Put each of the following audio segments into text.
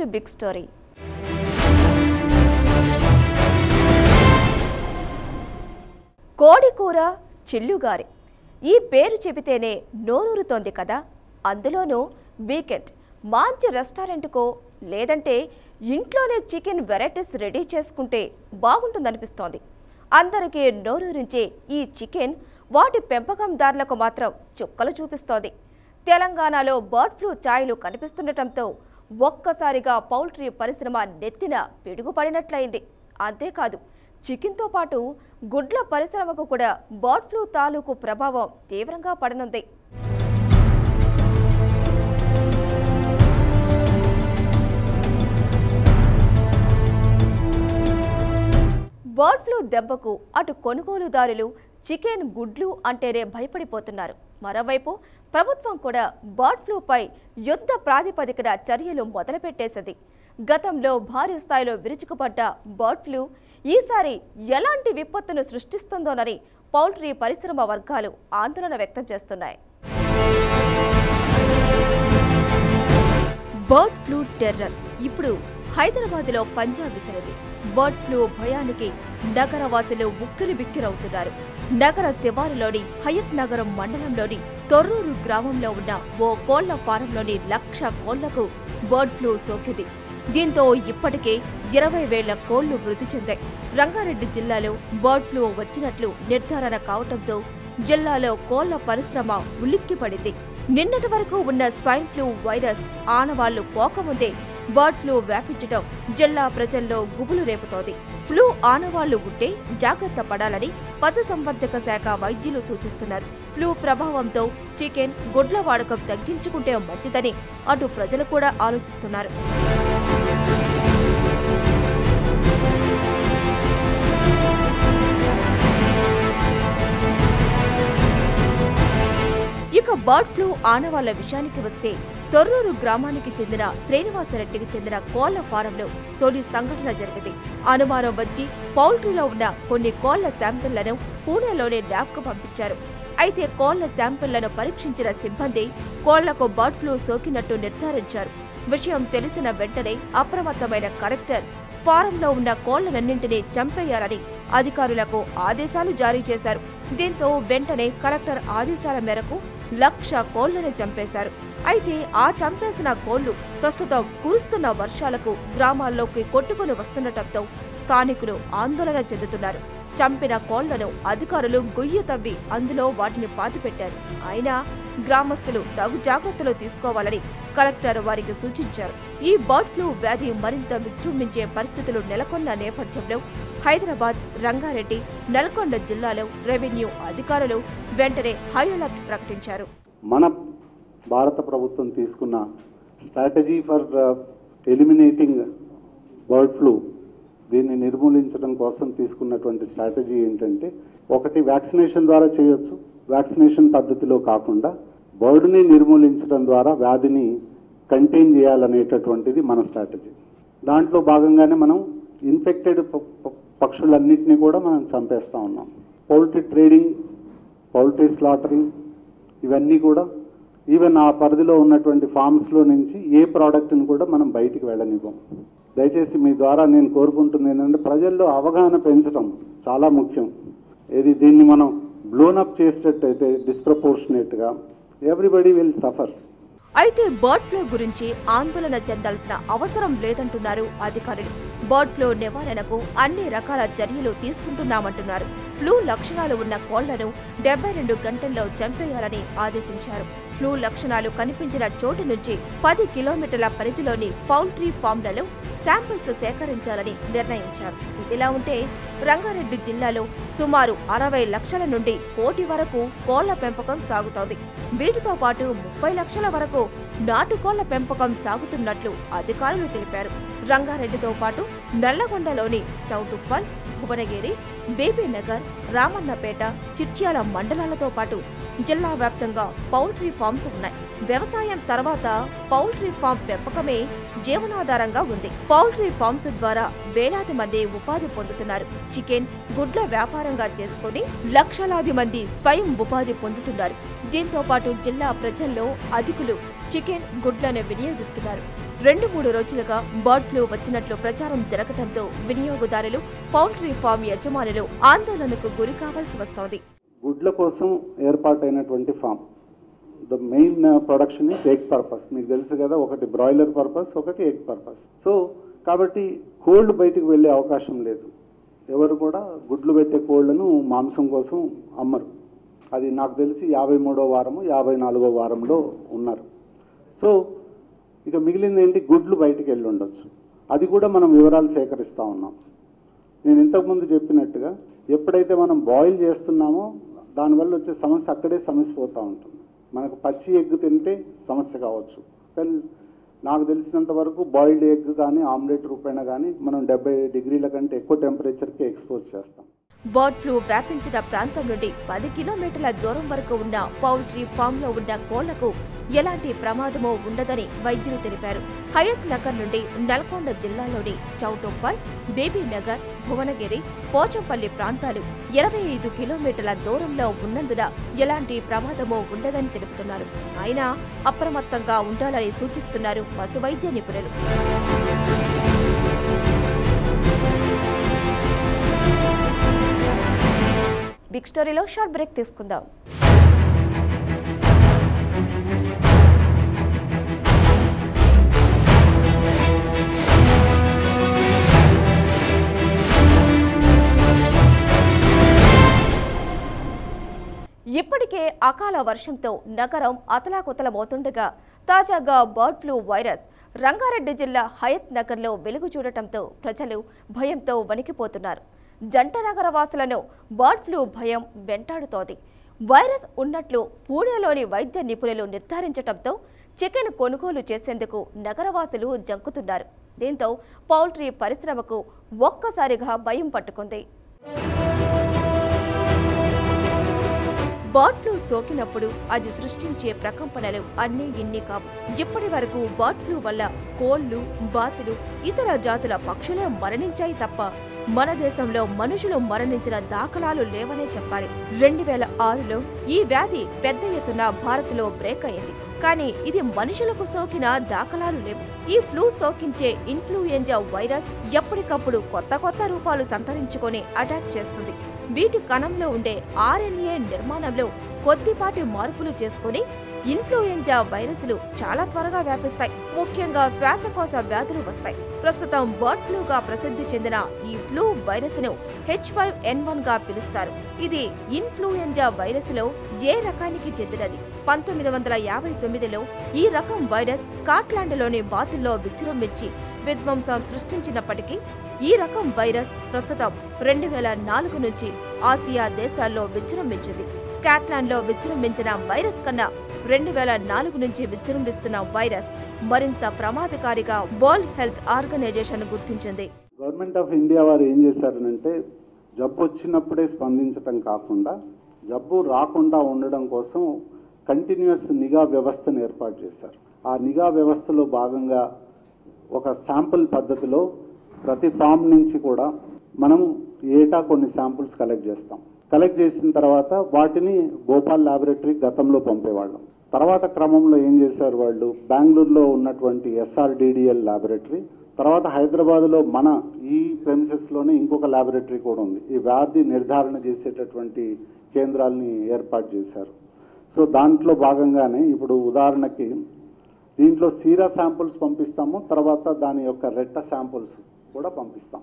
Next big story. కోడికూర చిల్లుగారి ఈ పేరు చెబితేనే నోరూరుతోంది కదా. అందులోనూ వీకెండ్ మంచి రెస్టారెంట్కో లేదంటే ఇంట్లోనే చికెన్ వెరైటీస్ రెడీ చేసుకుంటే బాగుంటుందనిపిస్తోంది. అందరికీ నోరూరించే ఈ చికెన్ వాటి పెంపకందారులకు మాత్రం చుక్కలు చూపిస్తోంది. తెలంగాణలో బర్డ్ ఫ్లూ ఛాయలు కనిపిస్తుండటంతో ఒక్కసారిగా పౌల్ట్రీ పరిశ్రమ నెత్తిన పిడుగుపడినట్లయింది. అంతేకాదు, చికెన్తో పాటు గుడ్ల పరిశ్రమకు కూడా బర్డ్ ఫ్లూ తాలూకు ప్రభావం తీవ్రంగా పడనుంది. బర్డ్ ఫ్లూ దెబ్బకు అటు కొనుగోలుదారులు చికెన్ గుడ్లు అంటేనే భయపడిపోతున్నారు. మరోవైపు ప్రభుత్వం కూడా బర్డ్ ఫ్లూపై యుద్ధ ప్రాతిపదికన చర్యలు మొదలుపెట్టేసింది. గతంలో భారీ స్థాయిలో విరుచుకుపడ్డ బర్డ్ ఫ్లూ ఈసారి ఎలాంటి విపత్తును సృష్టిస్తుందోనని పౌల్ట్రీ పరిశ్రమ వర్గాలు ఆందోళన వ్యక్తం చేస్తున్నాయి. బర్డ్ ఫ్లూ టెర్రర్ ఇప్పుడు హైదరాబాద్లో పంజా విసిరింది. బర్డ్ ఫ్లూ భయానికి నగరవాసులు ఉక్కిరిబిక్కిరవుతున్నారు. నగర శివారులోని హయత్ నగరం మండలంలోని తొర్రూరు గ్రామంలో ఉన్న ఓ కోళ్ల ఫారంలోని 1,00,000 కోళ్లకు బర్డ్ ఫ్లూ సోకింది. దీంతో ఇప్పటికే 20,000 కోళ్లు మృతి చెందాయి. రంగారెడ్డి జిల్లాలో బర్డ్ ఫ్లూ వచ్చినట్లు నిర్ధారణ కావడంతో జిల్లాలో కోళ్ల పరిశ్రమ ఉలిక్కిపడింది. నిన్నటి వరకు ఉన్న స్వైన్ ఫ్లూ వైరస్ ఆనవాళ్లు పోకముందే బర్డ్ ఫ్లూ వ్యాపించడం జిల్లా ప్రజల్లో గుబులు రేపుతోంది. ఫ్లూ ఆనవాళ్లు ఉంటే జాగ్రత్త పడాలని పశుసంవర్ధక శాఖ వైద్యులు సూచిస్తున్నారు. ఫ్లూ ప్రభావంతో చికెన్ గుడ్ల వాడకం తగ్గించుకుంటే మంచిదని అటు ప్రజలు కూడా ఆలోచిస్తున్నారు. ఇక బర్డ్ ఫ్లూ ఆనవాళ్ల విషయానికి వస్తే తొర్రూరు గ్రామానికి చెందిన శ్రీనివాసరెడ్డికి చెందిన కోళ్ల ఫారంలో తొలి సంఘటన జరిగింది. అనుమానం వచ్చి పౌల్ట్రీలో ఉన్న కొన్ని కోళ్ల శాంపిళ్లను పూణేలోని ల్యాబ్కు పంపించారు. అయితే కోళ్ల శాంపిళ్లను పరీక్షించిన సిబ్బంది కోళ్లకు బర్డ్ ఫ్లూ సోకినట్టు నిర్ధారించారు. విషయం తెలిసిన వెంటనే అప్రమత్తమైన కలెక్టర్ ఫారంలో ఉన్న కోళ్లనన్నింటినీ చంపేయాలని అధికారులకు ఆదేశాలు జారీ చేశారు. దీంతో వెంటనే కలెక్టర్ ఆదేశాల మేరకు 1,00,000 కోళ్లను చంపేశారు. అయితే ఆ చంపేసిన కోళ్లు ప్రస్తుతం కురుస్తున్న వర్షాలకు గ్రామాల్లోకి కొట్టుకుని వస్తుండటంతో స్థానికులు ఆందోళన చెందుతున్నారు. చంపిన కోళ్లను అధికారులు గొయ్యి తవ్వి అందులో వాటిని పాతిపెట్టారు. అయినా గ్రామస్తులు తగు జాగ్రత్తలు తీసుకోవాలని కలెక్టర్ వారికి సూచించారు. ఈ బర్డ్ ఫ్లూ వ్యాధి మరింత విజృంభించే పరిస్థితులు నెలకొన్న నేపథ్యంలో హైదరాబాద్, రంగారెడ్డి, నల్గొండ జిల్లాలో రెవెన్యూ అధికారులు వెంటనే హై అలర్ట్ ప్రకటించారు. మన భారత ప్రభుత్వం తీసుకున్న strategy for eliminating bird flu, దీన్ని నిర్మూలించడం కోసం తీసుకున్నటువంటి స్ట్రాటజీ ఏంటంటే, ఒకటి వ్యాక్సినేషన్ ద్వారా చేయొచ్చు. వ్యాక్సినేషన్ పద్ధతిలో కాకుండా బర్డ్ని నిర్మూలించడం ద్వారా వ్యాధిని కంటైన్ చేయాలనేటటువంటిది మన స్ట్రాటజీ. దాంట్లో భాగంగానే మనం ఇన్ఫెక్టెడ్ పక్షులన్నింటినీ కూడా మనం చంపేస్తూ ఉన్నాం. పౌల్ట్రీ ట్రేడింగ్, పౌల్ట్రీ స్లాటరింగ్, ఇవన్నీ కూడా ఈవెన్ ఆ పరిధిలో ఉన్నటువంటి ఫార్మ్స్లో నుంచి ఏ ప్రోడక్ట్ని కూడా మనం బయటికి వెళ్ళనివ్వం. దయచేసి మీ ద్వారా నేను కోరుకుంటుంది ఏంటంటే, ప్రజల్లో అవగాహన పెంచడం చాలా ముఖ్యం. దీన్ని మనం బ్లోనప్ చేసేటట్టయితే డిస్ప్రపోర్షనేట్గా ఎవ్రీబడి విల్ సఫర్. అయితే బర్డ్ ఫ్లూ గురించి ఆందోళన చెందాల్సిన అవసరం లేదంటున్నారు అధికారులు. బర్డ్ ఫ్లూ నివారణకు అన్ని రకాల చర్యలు తీసుకుంటున్నామంటున్నారు. ఫ్లూ లక్షణాలు ఉన్న కోళ్లను 72 గంటల్లో చంపేయాలని ఆదేశించారు. ఫ్లూ లక్షణాలు కనిపించిన చోటు నుంచి 10 కిలోమీటర్ల పరిధిలోని పౌల్ట్రీ ఫామ్లలో శాంపిల్స్ సేకరించాలని నిర్ణయించారు. ఇదిలా ఉంటే రంగారెడ్డి జిల్లాలో సుమారు 60 లక్షల నుండి 1 కోటి వరకు కోళ్ల పెంపకం సాగుతోంది. వీటితో పాటు 30 లక్షల వరకు నాటుకోళ్ల పెంపకం సాగుతున్నట్లు అధికారులు తెలిపారు. రంగారెడ్డితో పాటు నల్లగొండలోని చౌటుప్పల్, భువనగిరి, బేబీనగర్, రామన్నపేట, చిట్యాల మండలాలతో పాటు జిల్లా వ్యాప్తంగా పౌల్ట్రీ ఫామ్స్ ఉన్నాయి. వ్యవసాయం తర్వాత పౌల్ట్రీ ఫామ్ పెంపకమే జీవనాధారంగా ఉంది. పౌల్ట్రీ ఫామ్స్ ద్వారా వేలాది మంది ఉపాధి పొందుతున్నారు. చికెన్, గుడ్ల వ్యాపారంగా చేసుకుని లక్షలాది మంది స్వయం ఉపాధి పొందుతున్నారు. దీంతో పాటు జిల్లా ప్రజల్లో అధికులు చికెన్, గుడ్లను వినియోగిస్తున్నారు. 2-3 రోజులుగా బర్డ్ ఫ్లూ వచ్చినట్లు ప్రచారం జరగడంతో వినియోగదారులు, పౌల్ట్రీ ఫామ్ యజమానులు ఆందోళనకు గురి కావాల్సి వస్తోంది. గుడ్ల కోసం ఏర్పాటైనటువంటి farm, the main production is egg purpose. మీకు తెలుసు కదా, ఒకటి బ్రాయిలర్ పర్పస్, ఒకటి ఎగ్ పర్పస్. సో కాబట్టి కోళ్ళు బయటికి వెళ్ళే అవకాశం లేదు. ఎవరు కూడా గుడ్లు పెట్టే కోళ్లను మాంసం కోసం అమ్మరు. అది నాకు తెలిసి 53వ వారము 54వ వారంలో ఉన్నారు. సో ఇక మిగిలింది ఏంటి, గుడ్లు బయటికి వెళ్ళి ఉండొచ్చు. అది కూడా మనం వివరాలు సేకరిస్తూ ఉన్నాం. నేను ఇంతకుముందు చెప్పినట్టుగా ఎప్పుడైతే మనం బాయిల్ చేస్తున్నామో దానివల్ల వచ్చే సమస్య అక్కడే సమస్య పోతూ ఉంటుంది. మనకు పచ్చి ఎగ్ తింటే సమస్య కావచ్చు, కానీ నాకు తెలిసినంత వరకు బాయిల్డ్ ఎగ్ కానీ ఆమ్లెట్ రూపేణ కానీ మనం 70 డిగ్రీల కంటే ఎక్కువ టెంపరేచర్కి ఎక్స్పోజ్ చేస్తాం. బర్డ్ ఫ్లూ వ్యాపించిన ప్రాంతం నుండి 10 కిలోమీటర్ల దూరం వరకు ఉన్న పౌల్ట్రీ ఫామ్లో ఉన్న కోళ్లకు ఎలాంటి ప్రమాదమూ ఉండదని వైద్యులు తెలిపారు. హయత్ నగర్ నుండి నల్గొండ జిల్లాలోని చౌటుప్పల్, బేబీనగర్, భువనగిరి, పోచంపల్లి ప్రాంతాలు 25 కిలోమీటర్ల దూరంలో ఉన్నందున ఎలాంటి ప్రమాదమూ ఉండదని తెలుపుతున్నారు. అయినా అప్రమత్తంగా ఉండాలని సూచిస్తున్నారు పశువైద్య నిపుణులు. బిగ్ స్టోరీలో షార్ట్ బ్రేక్ తీసుకుందాం. ఇప్పటికే అకాల వర్షంతో నగరం అతలాకుతలమవుతుండగా తాజాగా బర్డ్ ఫ్లూ వైరస్ రంగారెడ్డి జిల్లా హయత్ నగర్లో వెలుగు చూడటంతో ప్రజలు భయంతో వణికిపోతున్నారు. జంట నగర వాసులను బర్డ్ ఫ్లూ భయం వెంటాడుతోంది. వైరస్ ఉన్నట్లు పూణేలోని వైద్య నిపుణులు నిర్ధారించడంతో చికెన్ కొనుగోలు చేసేందుకు నగరవాసులు జంకుతున్నారు. దీంతో పౌల్ట్రీ పరిశ్రమకు ఒక్కసారిగా భయం పట్టుకుంది. బర్డ్ ఫ్లూ సోకినప్పుడు అది సృష్టించే ప్రకంపనలు అన్నీ ఇన్ని కావు. ఇప్పటి వరకు బర్డ్ ఫ్లూ వల్ల కోళ్లు, బాతులు, ఇతర జాతుల పక్షులే మరణించాయి తప్ప మన దేశంలో మనుషులు మరణించిన దాఖలాలు లేవనే చెప్పాలి. 2006లో ఈ వ్యాధి పెద్ద ఎత్తున భారత్లో బ్రేక్ అయింది. కానీ ఇది మనుషులకు సోకిన దాఖలాలు లేవు. ఈ ఫ్లూ సోకించే ఇన్ఫ్లుయెంజా వైరస్ ఎప్పటికప్పుడు కొత్త రూపాలు సంతరించుకొని అటాక్ చేస్తుంది. వీటి కణంలో ఉండే RNA నిర్మాణంలో కొద్దిపాటి మార్పులు చేసుకుని ఇన్ఫ్లుయెంజా వైరస్లు చాలా త్వరగా వ్యాపిస్తాయి. ముఖ్యంగా శ్వాసకోశ వ్యాధులు వస్తాయి. ప్రస్తుతం బర్డ్ ఫ్లూగా ప్రసిద్ధి చెందిన ఈ ఫ్లూ వైరస్ ను H5N1 గా పిలుస్తారు. ఇది ఇన్ఫ్లుయెంజా వైరస్ లో ఏ రకానికి చెందినది. 1959లో ఈ రకం వైరస్ స్కాట్లాండ్లోని బాతుల్లో విజృంభించి విధ్వంసం సృష్టించినప్పటికీ ఈ రకం వైరస్ ప్రస్తుతం 2004 నుంచి ఆసియా దేశాల్లో విజృంభించింది. స్కాట్లాండ్లో విజృంభించిన వైరస్ కన్నా 2004 నుంచి విజృంభిస్తున్న వైరస్ మరింత ప్రమాదకారిగా వరల్డ్ హెల్త్ ఆర్గనైజేషన్ గుర్తించింది. గవర్నమెంట్ ఆఫ్ ఇండియా వారు ఏం చేశారనంటే, జబ్బు వచ్చినప్పుడే స్పందించడం కాకుండా జబ్బు రాకుండా ఉండడం కోసం కంటిన్యూస్ నిఘా వ్యవస్థను ఏర్పాటు చేశారు. ఆ నిఘా వ్యవస్థలో భాగంగా ఒక శాంపుల్ పద్ధతిలో ప్రతి ఫామ్ నుంచి కూడా మనం ఏటా కొన్ని శాంపుల్స్ కలెక్ట్ చేస్తాం. కలెక్ట్ చేసిన తర్వాత వాటిని భోపాల్ ల్యాబొరేటరీకి గతంలో పంపేవాళ్ళం. తర్వాత క్రమంలో ఏం చేశారు వాళ్ళు, బెంగళూరులో ఉన్నటువంటి SRDDL ల్యాబొరేటరీ, తర్వాత హైదరాబాద్లో మన ఈ ప్రెమిసెస్లోనే ఇంకొక ల్యాబొరేటరీ కూడా ఉంది. ఈ వ్యాధి నిర్ధారణ చేసేటటువంటి కేంద్రాలని ఏర్పాటు చేశారు. సో దాంట్లో భాగంగానే ఇప్పుడు ఉదాహరణకి దీంట్లో సీరా శాంపుల్స్ పంపిస్తాము, తర్వాత దాని యొక్క రెట్ట శాంపుల్స్ కూడా పంపిస్తాం.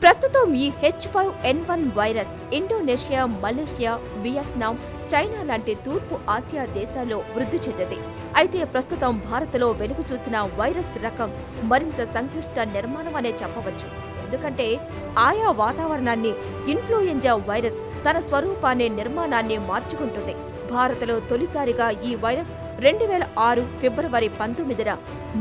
ప్రస్తుతం ఈ H5N1 virus Indonesia, Malaysia, Vietnam, China లాంటి తూర్పు ఆసియా దేశాల్లో వృద్ధి చెందింది. అయితే ప్రస్తుతం భారత్లో వెలుగు చూసిన వైరస్ రకం మరింత సంక్లిష్ట నిర్మాణం అనే చెప్పవచ్చు. ఎందుకంటే ఆయా వాతావరణాన్ని ఇన్ఫ్లుయెంజా వైరస్ తన స్వరూపాన్ని, నిర్మాణాన్ని మార్చుకుంటుంది. భారత్లో తొలిసారిగా ఈ వైరస్ 2006 ఫిబ్రవరి 19న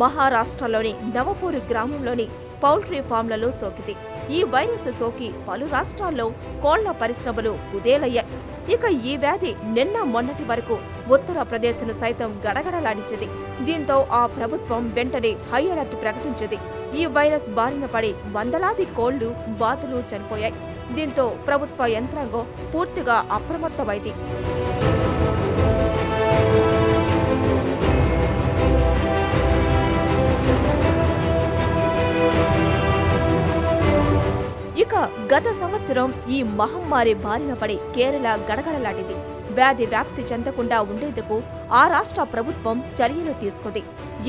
మహారాష్ట్రలోని నవపూర్ గ్రామంలోని పౌల్ట్రీ ఫామ్లలో సోకింది. ఈ వైరస్ సోకి పలు రాష్ట్రాల్లో కోళ్ల పరిశ్రమలు కుదేలయ్యాయి. ఇక ఈ వ్యాధి నిన్న మొన్నటి వరకు ఉత్తరప్రదేశ్ను సైతం గడగడలాడించింది. దీంతో ఆ ప్రభుత్వం వెంటనే హై అలర్ట్ ప్రకటించింది. ఈ వైరస్ బారిన పడి వందలాది కోళ్లు, బాతులు చనిపోయాయి. దీంతో ప్రభుత్వ యంత్రాంగం పూర్తిగా అప్రమత్తమైంది. గత సంవత్సరం ఈ మహమ్మారి బారిన పడి కేరళ గడగడలాడింది. వ్యాధి వ్యాప్తి చెందకుండా ఉండేందుకు ఆ రాష్ట్ర ప్రభుత్వం చర్యలు తీసుకుంది.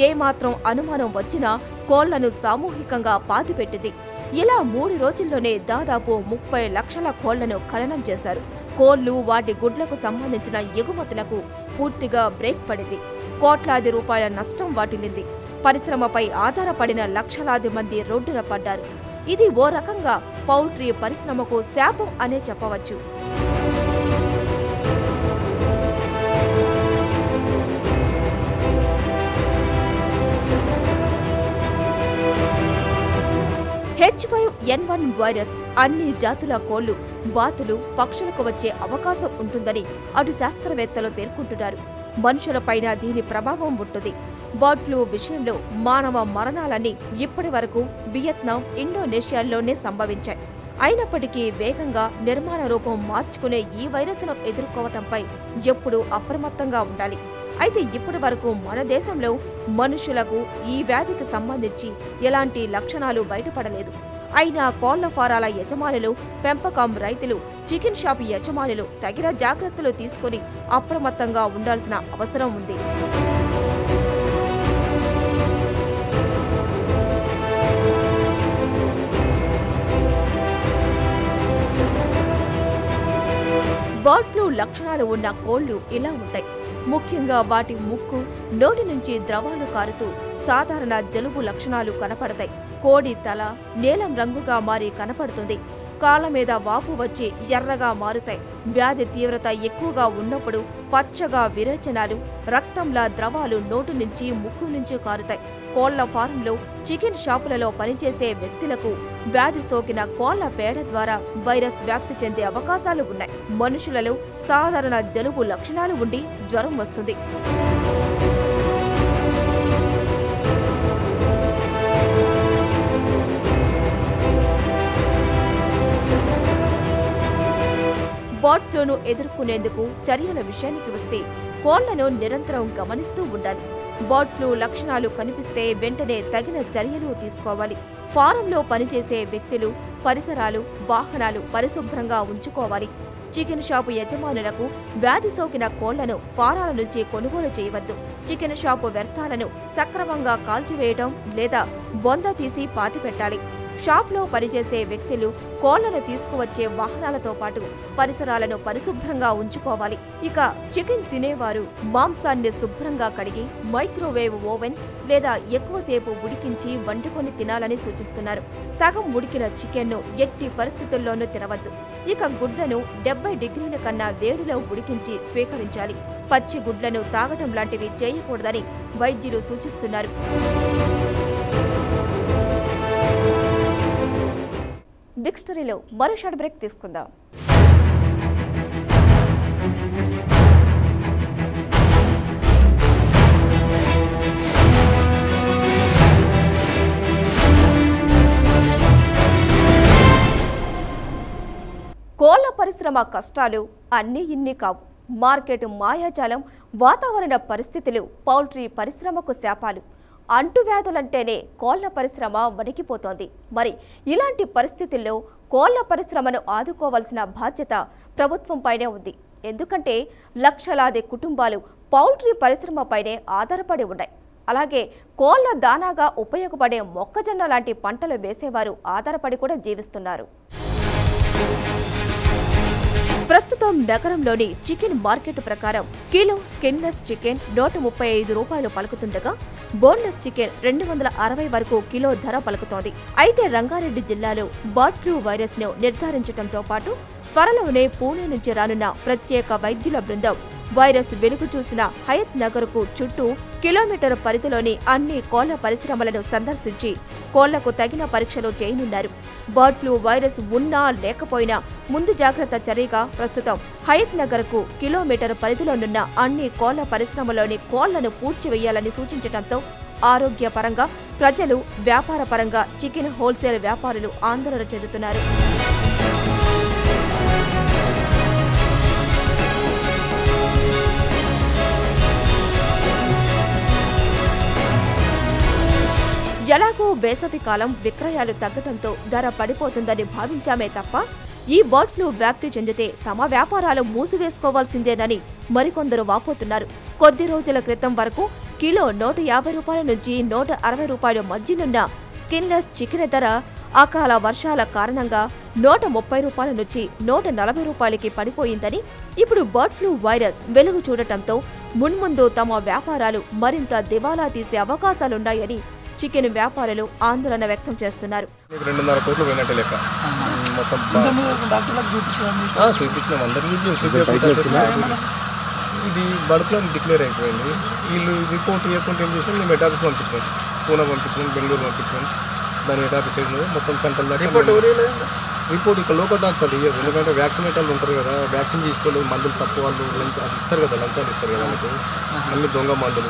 ఏమాత్రం అనుమానం వచ్చినా కోళ్లను సామూహికంగా పాతిపెట్టింది. ఇలా 3 రోజుల్లోనే దాదాపు 30 లక్షల కోళ్లను ఖననం చేశారు. కోళ్లు, వాటి గుడ్లకు సంబంధించిన ఎగుమతులకు పూర్తిగా బ్రేక్ పడింది. కోట్లాది రూపాయల నష్టం వాటిల్లింది. పరిశ్రమపై ఆధారపడిన లక్షలాది మంది రోడ్డున పడ్డారు. ఇది ఓ రకంగా పౌల్ట్రీ పరిశ్రమకు శాపం అనే చెప్పవచ్చు. H5N1 వైరస్ అన్ని జాతుల కోళ్లు, బాతులు, పక్షులకు వచ్చే అవకాశం ఉంటుందని అటు శాస్త్రవేత్తలు పేర్కొంటున్నారు. మనుషులపైన దీని ప్రభావం ఉంటుంది. బర్డ్ ఫ్లూ విషయంలో మానవ మరణాలన్నీ ఇప్పటి వరకు వియత్నాం, ఇండోనేషియాల్లోనే సంభవించాయి. అయినప్పటికీ వేగంగా నిర్మాణ రూపం మార్చుకునే ఈ వైరస్ను ఎదుర్కోవటంపై ఎప్పుడూ అప్రమత్తంగా ఉండాలి. అయితే ఇప్పటి వరకు మన దేశంలో మనుషులకు ఈ వ్యాధికి సంబంధించి ఎలాంటి లక్షణాలు బయటపడలేదు. అయినా కోళ్ల ఫారాల యజమానులు, పెంపకం రైతులు, చికెన్ షాప్ యజమానులు తగిన జాగ్రత్తలు తీసుకుని అప్రమత్తంగా ఉండాల్సిన అవసరం ఉంది. బర్డ్ ఫ్లూ లక్షణాలు ఉన్న కోళ్లు ఇలా ఉంటాయి. ముఖ్యంగా వాటి ముక్కు, నోటి నుంచి ద్రవాలు కారుతూ సాధారణ జలుబు లక్షణాలు కనపడతాయి. కోడి తల నీలం రంగుగా మారి కనపడుతుంది. కాళ్ళ మీద వాపు వచ్చి ఎర్రగా మారుతాయి. వ్యాధి తీవ్రత ఎక్కువగా ఉన్నప్పుడు పచ్చగా విరేచనాలు, రక్తంలా ద్రవాలు నోటు నుంచి, ముక్కు నుంచి కారుతాయి. కోళ్ల ఫారంలో, చికెన్ షాపులలో పనిచేసే వ్యక్తులకు వ్యాధి సోకిన కోళ్ల పేడ ద్వారా వైరస్ వ్యాప్తి చెందే అవకాశాలు ఉన్నాయి. మనుషులలో సాధారణ జలుబు లక్షణాలు ఉండి జ్వరం వస్తుంది. బర్డ్ ఫ్లూను ఎదుర్కొనేందుకు చర్యల విషయానికి వస్తే కోళ్లను నిరంతరం గమనిస్తూ ఉండాలి. బర్డ్ ఫ్లూ లక్షణాలు కనిపిస్తే వెంటనే తగిన చర్యలు తీసుకోవాలి. ఫారంలో పనిచేసే వ్యక్తులు, పరిసరాలు, వాహనాలు పరిశుభ్రంగా ఉంచుకోవాలి. చికెన్ షాపు యజమానులకు వ్యాధి సోకిన కోళ్లను ఫారాల నుంచి కొనుగోలు చేయవద్దు. చికెన్ షాపు వ్యర్థాలను సక్రమంగా కాల్చివేయటం లేదా బొంద తీసి పాతిపెట్టాలి. షాప్లో పనిచేసే వ్యక్తులు కోళ్లను తీసుకువచ్చే వాహనాలతో పాటు పరిసరాలను పరిశుభ్రంగా ఉంచుకోవాలి. ఇక చికెన్ తినేవారు మాంసాన్ని శుభ్రంగా కడిగి మైక్రోవేవ్ ఓవెన్ లేదా ఎక్కువసేపు ఉడికించి వండుకొని తినాలని సూచిస్తున్నారు. సగం ఉడికిన చికెన్ను ఎట్టి పరిస్థితుల్లోనూ తినవద్దు. ఇక గుడ్లను 70 డిగ్రీల కన్నా వేడిలో ఉడికించి స్వీకరించాలి. పచ్చి గుడ్లను తాగటం లాంటివి చేయకూడదని వైద్యులు సూచిస్తున్నారు. బిగ్ స్టోరీలో మరో షార్ట్ బ్రేక్ తీసుకుందాం. కోళ్ల పరిశ్రమ కష్టాలు అన్నీ ఇన్ని కావు. మార్కెట్ మాయాజాలం, వాతావరణ పరిస్థితులు పౌల్ట్రీ పరిశ్రమకు శాపాలు. అంటువ్యాధులంటేనే కోళ్ల పరిశ్రమ వణికిపోతోంది. మరి ఇలాంటి పరిస్థితుల్లో కోళ్ల పరిశ్రమను ఆదుకోవాల్సిన బాధ్యత ప్రభుత్వంపైనే ఉంది. ఎందుకంటే లక్షలాది కుటుంబాలు పౌల్ట్రీ పరిశ్రమపైనే ఆధారపడి ఉన్నాయి. అలాగే కోళ్ల దానాగా ఉపయోగపడే మొక్కజొన్న లాంటి పంటలు వేసేవారు ఆధారపడి కూడా జీవిస్తున్నారు. ప్రస్తుతం నగరంలోని చికెన్ మార్కెట్ ప్రకారం కిలో స్కిన్లెస్ చికెన్ 135 రూపాయలు పలుకుతుండగా బోన్లెస్ చికెన్ 260 వరకు కిలో ధర పలుకుతోంది. అయితే రంగారెడ్డి జిల్లాలో బర్డ్ ఫ్లూ వైరస్ ను నిర్ధారించడంతో పాటు త్వరలోనే పూణే నుంచి రానున్న ప్రత్యేక వైద్యుల బృందం వైరస్ వెలుగు చూసిన హయత్ నగర్కు చుట్టూ కిలోమీటర్ పరిధిలోని అన్ని కోళ్ల పరిశ్రమలను సందర్శించి కోళ్లకు తగిన పరీక్షలు చేయనున్నారు. బర్డ్ ఫ్లూ వైరస్ ఉన్నా లేకపోయినా ముందు జాగ్రత్త చర్యగా ప్రస్తుతం హయత్ నగర్కు కిలోమీటర్ పరిధిలోనున్న అన్ని కోళ్ల పరిశ్రమలోని కోళ్లను పూడ్చివేయాలని సూచించడంతో ఆరోగ్యపరంగా ప్రజలు, వ్యాపారపరంగా చికెన్ హోల్సేల్ వ్యాపారులు ఆందోళన చెందుతున్నారు. ఎలాగో వేసవి కాలం విక్రయాలు తగ్గడంతో ధర పడిపోతుందని భావించామే తప్ప ఈ బర్డ్ ఫ్లూ వ్యాప్తి చెందితే తమ వ్యాపారాలు మూసివేసుకోవాల్సిందేనని మరికొందరు వాపోతున్నారు. కొద్ది రోజుల క్రితం వరకు కిలో 150 రూపాయల నుంచి 160 రూపాయల మధ్యనున్న స్కిన్లెస్ చికెన్ ధర అకాల వర్షాల కారణంగా 130 రూపాయల నుంచి 140 రూపాయలకి పడిపోయిందని, ఇప్పుడు బర్డ్ ఫ్లూ వైరస్ వెలుగు చూడటంతో మున్ముందు తమ వ్యాపారాలు మరింత దివాలా తీసే అవకాశాలున్నాయని చికెన్ వ్యాపారులు ఆందోళన వ్యక్తం చేస్తున్నారు. 2.5 కోట్లు పోయినట్టే లెక్క. మొత్తం చూపించినాం, అందరికీ ఇది బల్క్లో డిక్లేర్ అయిపోయింది. వీళ్ళు రిపోర్ట్ ఇవ్వకుండా ఏం చేసినాం, మేము హెడ్ ఆఫీస్ పంపించినాం, పూణే పంపించినాం, బెంగళూరు పంపించినాం. దాని హెడ్ ఆఫీస్ మొత్తం సెంట్రల్ దాకా రిపోర్ట్ ఇక్కడ లోకల్ డాక్టర్ ఇవ్వదు. ఎందుకంటే వ్యాక్సినేటర్లు ఉంటారు కదా, వ్యాక్సిన్ చేస్తారు, మందులు తప్పు వాళ్ళు లంచ్ ఇస్తారు కదా, లంచాలు ఇస్తారు కదా వాళ్ళకు. అన్ని దొంగ మందులు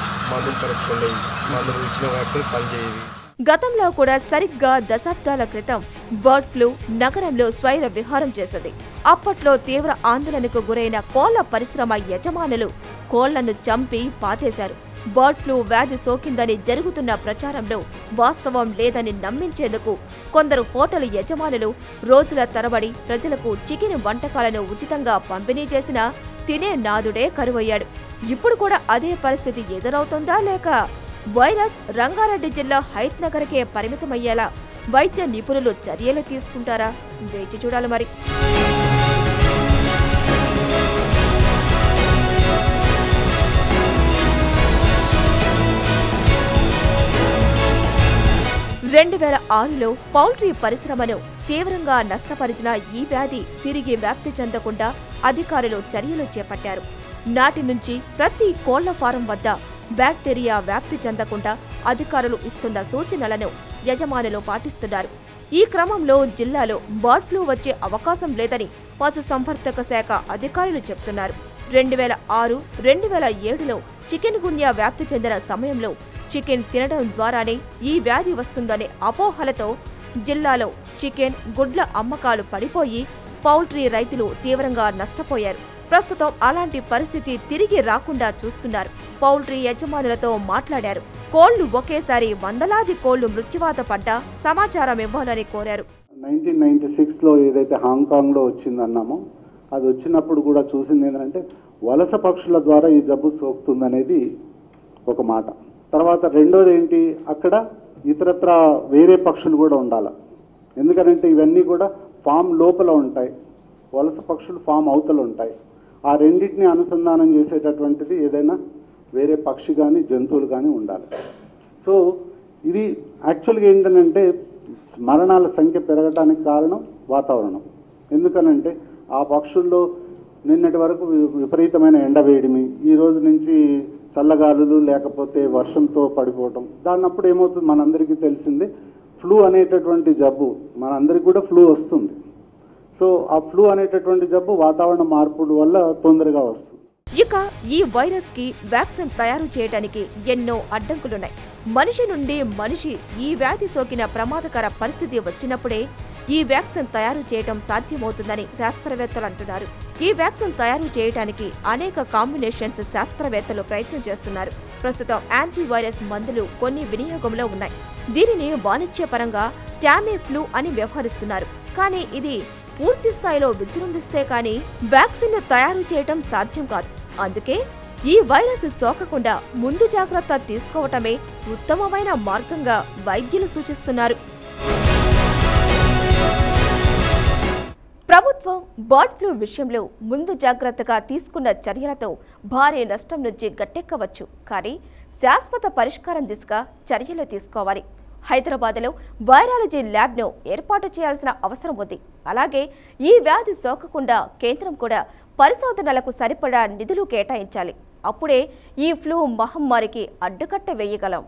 కరెక్ట్ ఉండేవి, మందులు ఇచ్చిన వ్యాక్సిన్ పనిచేయేవి. గతంలో కూడా సరిగ్గా దశాబ్దాల క్రితం బర్డ్ ఫ్లూ నగరంలో స్వైర విహారం చేసింది. అప్పట్లో తీవ్ర ఆందోళనకు గురైన కోళ్ల పరిశ్రమ యజమానులు కోళ్లను చంపి పాతేశారు. బర్డ్ ఫ్లూ వ్యాధి సోకిందని జరుగుతున్న ప్రచారంలో వాస్తవం లేదని నమ్మించేందుకు కొందరు హోటల్ యజమానులు రోజుల తరబడి ప్రజలకు చికెన్ వంటకాలను ఉచితంగా పంపిణీ చేసినా తినే నాదుడే కరువయ్యాడు. ఇప్పుడు కూడా అదే పరిస్థితి ఎదురవుతుందా, లేక వైరస్ రంగారెడ్డి జిల్లా హైత్ నగర్కే పరిమితమయ్యేలా వైద్య నిపుణులు చర్యలు తీసుకుంటారా? వేచి చూడాలి మరి. (2006) పౌల్ట్రీ పరిశ్రమను తీవ్రంగా నష్టపరిచిన ఈ వ్యాధి తిరిగి వ్యాప్తి చెందకుండా అధికారులు చర్యలు చేపట్టారు. నాటి నుంచి ప్రతి కోళ్ల ఫారం వద్ద బ్యాక్టీరియా వ్యాప్తి చెందకుండా అధికారులు ఇస్తున్న సూచనలను యజమానులు పాటిస్తున్నారు. ఈ క్రమంలో జిల్లాలో బర్డ్ ఫ్లూ వచ్చే అవకాశం లేదని పశుసంవర్ధక శాఖ అధికారులు చెబుతున్నారు. 2006, 2007లో చికెన్ గున్యా వ్యాప్తి చెందిన సమయంలో చికెన్ తినడం ద్వారానే ఈ వ్యాధి వస్తుందనే అపోహలతో జిల్లాలో చికెన్, గుడ్ల అమ్మకాలు పడిపోయి పౌల్ట్రీ రైతులు తీవ్రంగా నష్టపోయారు. ప్రస్తుతం అలాంటి పరిస్థితి తిరిగి రాకుండా చూస్తున్నారు. పౌల్ట్రీ యజమానులతో మాట్లాడారు. కోళ్లు ఒకేసారి వందలాది కోళ్లు మృత్యువాత పడ్డా సమాచారం ఇవ్వాలని కోరారు. 1996లో ఏదైతే హాంకాంగ్లో వచ్చిందన్నామో, అది వచ్చినప్పుడు కూడా చూసింది ఏంటంటే వలస పక్షుల ద్వారా ఈ జబ్బు సోకుతుందనేది ఒక మాట. తర్వాత రెండోది ఏంటి, అక్కడ ఇతరత్ర వేరే పక్షులు కూడా ఉండాలి. ఎందుకంటే ఇవన్నీ కూడా ఫామ్ లోపల ఉంటాయి, వలస పక్షులు ఫామ్ అవతల ఉంటాయి. ఆ రెండింటిని అనుసంధానం చేసేటటువంటిది ఏదైనా వేరే పక్షి కానీ జంతువులు కానీ ఉండాలి. సో ఇది యాక్చువల్గా ఏంటంటే మరణాల సంఖ్య పెరగడానికి కారణం వాతావరణం. ఎందుకనంటే ఆ పక్షుల్లో నిన్నటి వరకు విపరీతమైన ఎండవేడిమి, ఈ రోజు నుంచి చల్లగాలులు లేకపోతే వర్షంతో పడిపోవటం, దాన్నప్పుడు ఏమవుతుంది మనందరికీ తెలిసిందే, ఫ్లూ అనేటటువంటి జబ్బు మనందరికీ కూడా ఫ్లూ వస్తుంది. సో ఆ ఫ్లూ అనేటటువంటి జబ్బు వాతావరణ మార్పుల వల్ల తొందరగా వస్తుంది. ఇక ఈ వైరస్ కి వ్యాక్సిన్ తయారు చేయడానికి ఎన్నో అడ్డంకులున్నాయి. మనిషి నుండి మనిషి ఈ వ్యాధి సోకిన ప్రమాదకర పరిస్థితి వచ్చినప్పుడే ఈ వ్యాక్సిన్ తయారు చేయటం సాధ్యమవుతుందని శాస్త్రవేత్తలు అంటున్నారు. ఈ వ్యాక్సిన్ తయారు చేయడానికి అనేక కాంబినేషన్స్ శాస్త్రవేత్తలు ప్రయత్నం చేస్తున్నారు. ప్రస్తుతం యాంటీవైరస్ మందులు కొన్ని వినియోగంలో ఉన్నాయి. దీనిని వాణిజ్యపరంగా టామీ ఫ్లూ అని వ్యవహరిస్తున్నారు. కానీ ఇది పూర్తి స్థాయిలో విజృంభిస్తే కానీ వ్యాక్సిన్ తయారు చేయటం సాధ్యం కాదు. అందుకే ఈ వైరస్ సోకకుండా ముందు జాగ్రత్త తీసుకోవటమే ఉత్తమమైన మార్గంగా వైద్యులు సూచిస్తున్నారు. ప్రభుత్వం బర్డ్ ఫ్లూ విషయంలో ముందు జాగ్రత్తగా తీసుకున్న చర్యలతో భారీ నష్టం నుంచి గట్టెక్కవచ్చు. కానీ శాశ్వత పరిష్కారం దిశగా చర్యలు తీసుకోవాలి. హైదరాబాద్లో వైరాలజీ ల్యాబ్ను ఏర్పాటు చేయాల్సిన అవసరం ఉంది. అలాగే ఈ వ్యాధి సోకకుండా కేంద్రం కూడా పరిశోధనలకు సరిపడా నిధులు కేటాయించాలి. అప్పుడే ఈ ఫ్లూ మహమ్మారికి అడ్డుకట్ట వేయగలం.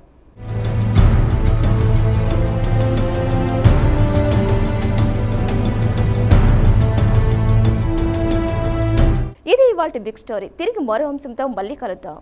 ఇది ఇవాల్టి బిగ్ స్టోరీ. తిరిగి మరో అంశంతో మళ్ళీ కలుద్దాం.